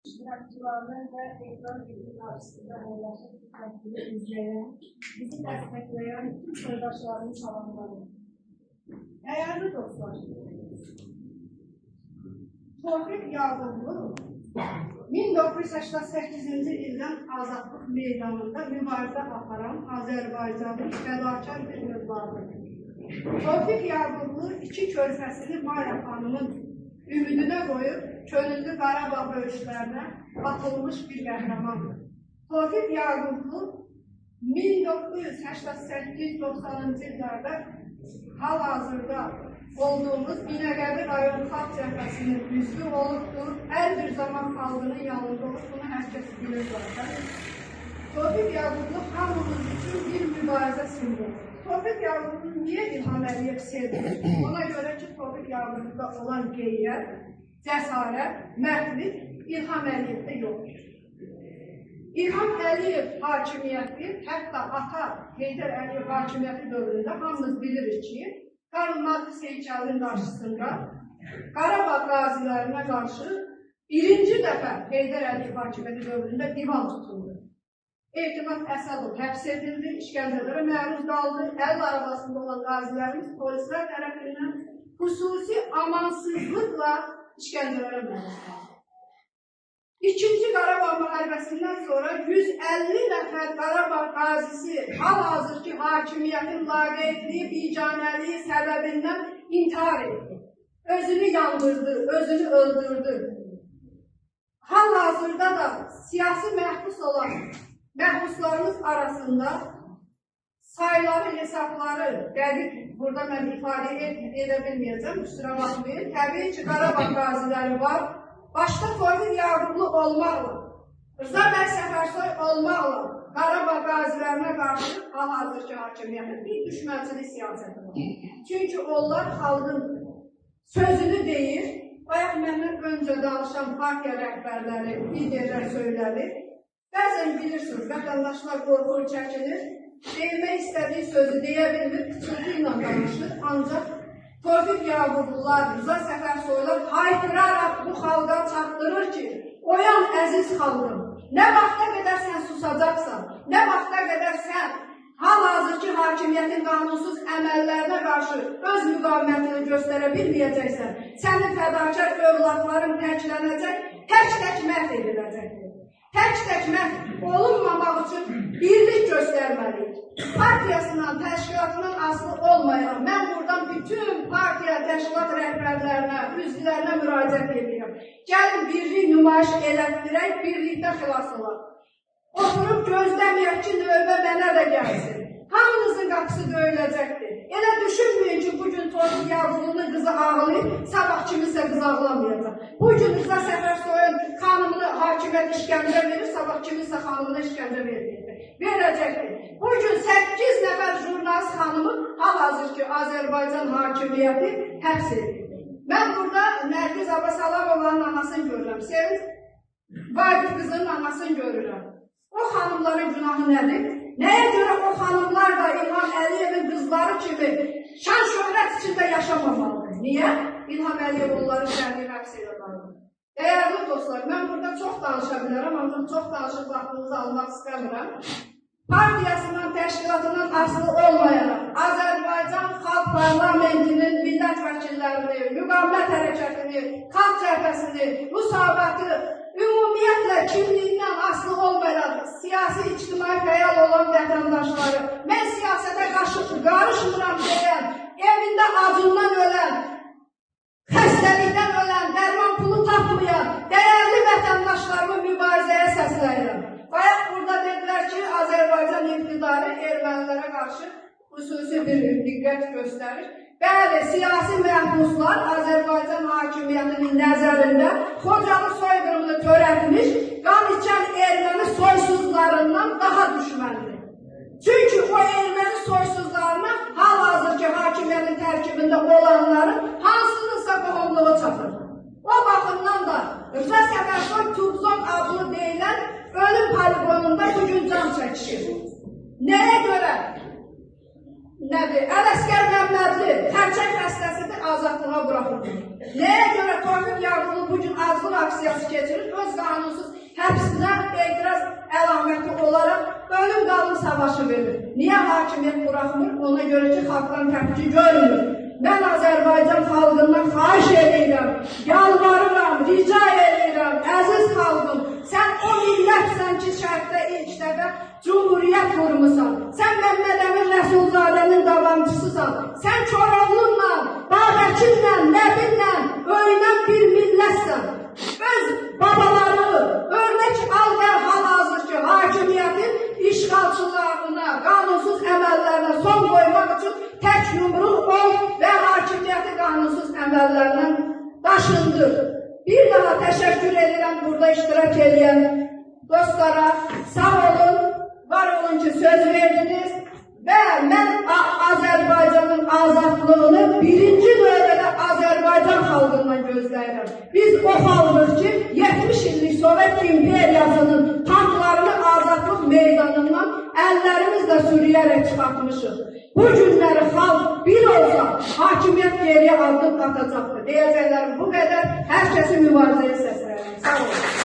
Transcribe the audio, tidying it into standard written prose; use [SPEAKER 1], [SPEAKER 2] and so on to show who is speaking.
[SPEAKER 1] İştirakçılarını ve ekran bilgi karşısında paylaşıp dikkatli izleyen, bizi destekleyen tüm soydaşlarını salamlarım. Değerli dostlar, Tofiq Yaqublu 1988-ci ildən Azadlıq meydanında mübarizə aparan Azərbaycanın fədakar bir övladıdır. Tofiq Yaqublu iki körfəsini Maya xanımın ümidinə qoyub, könüllü Qarabağ döyüşlərinə atılmış bir qəhrəmandır. Tofiq Yaqublu 1988-90-cı illərdə hal-hazırda olduğumuz Binəqədi rayon xalq cəbhəsinin üzvü olubdur. Hər bir zaman xalqının yanında olub, bunu hər kəs bilir zaten. Tofiq Yaqublu hamımız üçün bir mübarizə simvoludur. Tofiq Yaqublu niyə İlham Əliyev sevdirir? Ona görə ki, Tofiq Yaqubluda olan qeyrət, cəsarət, mərdlik İlham Əliyevdə yoxdur. İlham Əliyev hakimiyyəti, hətta ata Heydər Əliyev hakimiyyəti dövründə hamımız bilirik ki, Karl Marx heykəlinin qarşısında Qarabağ qazilərinə qarşı birinci dəfə Heydər Əliyev hakimiyyəti dövründə divan tutuldu. Etimad Əsədov həbs edildi, işgəncələrə məruz qaldı. Əl arabasında olan qazilərimiz polislər tərəfindən xüsusi amansızlıqla işgəncələrə məruz qaldı. İkinci Qarabağ müharibəsindən sonra 150 nəfər Qarabağ qazisi hal-hazırki hakimiyyətin laqeydliyi, bicanəliyi səbəbindən intihar etdi. Özünü yandırdı, özünü öldürdü. Hal-hazırda da siyasi məhbus olan məhbuslarımız arasında sayıları, hesabları dəqiq burada mən ifadə edə bilməyəcəm, kusura baxmayın. Təbii ki, Qarabağ qaziləri var. Başda Tofiq Yaqublu olmaqla, Rıza bəy Səfərsoy olmaqla Qarabağ qazilərinə qarşı hal-hazırki hakimiyyətin bir düşmənçilik siyasəti var. Çünki onlar xalqın sözünü deyir, bayaq məndən öncə danışan partiya rəhbərləri bir yerlər söylədi. Bəzən bilirsiniz, vətəndaşlar qorxur, çəkilir, deyilmək istədiyi sözü deyə bilmir, pıçıltı ilə danışır, ancaq Tofiq Yaqublular, Rıza Səfərsoylar haykıraraq bu xalqa çatdırır ki, oyan əziz xalqım, nə vaxta qədər sən susacaqsan, nə vaxta qədər sən hal-hazırki hakimiyyətin qanunsuz əməllərinə qarşı öz müqavimətini göstərə bilməyəcəksən, sənin fədakar övladların təklənəcək, tək-tək məhv ediləcəkdir. Tək-tək məhv olunmamaq üçün birlik göstərməliyik. Partiyasından, təşkilatından asılı olmayaraq, mən buradan bütün partiya, təşkilat rəhbərlərinə, üzvlərinə müraciət edirəm. Gəlin birlik nümayiş elətdirək, birlikdə xilas olaq. Oturub gözləməyək ki, növbə mənə də gəlsin. Hamınızın qapısı döyüləcəkdir. Elə düşünməyin ki, bugün Tofiq Yaqublu'nun qızı ağlayıb, sabah kiminsə qızı ağlamayacaq. Bugün Rıza Səfərsoyun xanımını hakimiyyət işgəncə verir, sabah kiminsə xanımına işgəncə verəcəkdir. Bugün 8 nəfər jurnalist xanımı hal-hazırki Azərbaycan hakimiyyəti həbs edir. Mən burada Nərgiz Abbasalamova'nın anasını görürəm, Sevinç Vahid qızının anasını görürəm. O xanımların günahı nədir? Nəyə görə o xanımlar da İlham Əliyevin qızları kimi şan şöhrət içində yaşamamalıdır? Niyə? İlham Əliyev onların şəhrini həbs edir. Dəyərli dostlar, mən burada çox danışa bilərəm, ancaq çox danışıb vaxtınızı almaq istəmirəm. Partiyasından, təşkilatından asılı olmayaraq Azərbaycan Xalq Parlamentinin millət vəkillərini, müqavimət hərəkətini, xalq cəbhəsini, müsavatı, ümumiyyətlə kimliyindən asılı olmayaraq siyasi, ictimai fəal olan vətəndaşları, mən siyasətə qarışmıram deyən, evində acından ölən, xəstəlikdən ölən, dərman pulu tapmayan, dəyərli vətəndaşlarımı mübarizəyə səsləyirəm. Bayaq burada dedilər ki, Azərbaycan iqtidarı ermənilərə qarşı xüsusi bir diqqət göstərir. Bəli, siyasi məhbuslar Azərbaycan hakimiyyətinin nəzərində Xocalı soyqırımını törətmiş, qan içən erməni soysuzlarından daha düşməndir. Çünki o erməni soysuzlarına hal-hazırki hakimiyyətin tərkibində olanların hansınınsa qohumluğu çatır. O baxımdan da Rıza Səfərsoy Tubzon adlı deyilən ölüm poligonunda bugün can çəkişir. Nəyə görə? Nədir? Ələsgər Məmmədli xərçək xəstəsidir, azadlığa buraxılır. Nəyə görə Tofiq Yaqublu bugün azlıq aksiyası keçirir, öz qanunsuz həbsinə etiraz əlaməti olaraq ölüm qalım savaşı verir. Niyə hakimiyyət buraxmır? Ona görə ki, xalqdan təpki görmür. Mən Azərbaycan xalqından xahiş edirəm, yalvarıram, rica edirəm, əziz xalqım, sən o millətsən ki, şərqdə ilk dəfə Cumhuriyyət qurmusan, sən Məmməd Əmin Rəsulzadənin davamçısısan, sən Koroğlunla, Babəkirlə, Nəbinlə öyünən bir millətsən. Öz babaları örnek al dərhal hazır ki, hakimiyyətin işğalçılarına, qanunsuz əməllərinə son qoymaq üçün tək yumruq ol və hakimiyyəti qanunsuz əməllərindən daşındır. Bir daha təşəkkür edirəm burada iştirak edən dostlara. Sağ olun, var olun ki, söz verdiniz və mən Azərbaycanın azadlığını birinci növbədə Azərbaycan xalqından gözləyirəm. Biz o xalqıq ki, 70 illik Sovet imperiyasının tanklarını azadlıq meydanından əllərimizlə sürüyərək çıxartmışıq. Bu günləri xalq bir olsa, hakimiyyət geriyə addım atacaqdır. Deyəcəklərim bu qədər, hər kəsi mübarizəyə səslənir. Sağ olun.